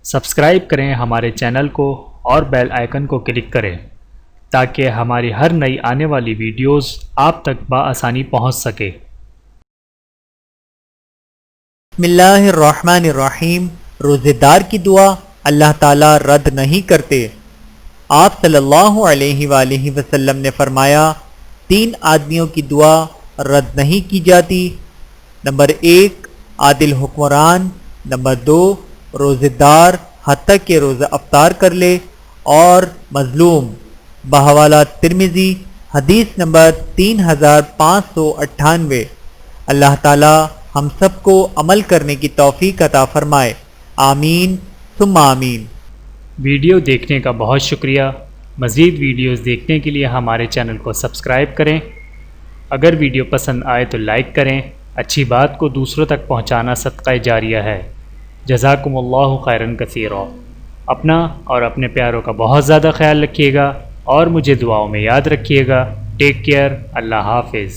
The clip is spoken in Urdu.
سبسکرائب کریں ہمارے چینل کو اور بیل آئیکن کو کلک کریں تاکہ ہماری ہر نئی آنے والی ویڈیوز آپ تک بآسانی پہنچ سکے۔ بسم اللہ الرحمن الرحیم۔ روزے دار کی دعا اللہ تعالیٰ رد نہیں کرتے۔ آپ صلی اللہ علیہ وآلہ وسلم نے فرمایا 3 آدمیوں کی دعا رد نہیں کی جاتی۔ نمبر 1 عادل حکمران، نمبر 2 روزے دار حتیٰ کہ روزہ افطار کر لے، اور مظلوم۔ بحوالہ ترمذی حدیث نمبر 3598۔ اللہ تعالی ہم سب کو عمل کرنے کی توفیق عطا فرمائے، آمین ثم آمین۔ ویڈیو دیکھنے کا بہت شکریہ۔ مزید ویڈیوز دیکھنے کے لیے ہمارے چینل کو سبسکرائب کریں۔ اگر ویڈیو پسند آئے تو لائک کریں۔ اچھی بات کو دوسروں تک پہنچانا صدقہ جاریہ ہے۔ جزاکم اللہ خیرا کثیرا۔ اپنا اور اپنے پیاروں کا بہت زیادہ خیال رکھیے گا اور مجھے دعاؤں میں یاد رکھیے گا۔ Take care. اللہ حافظ۔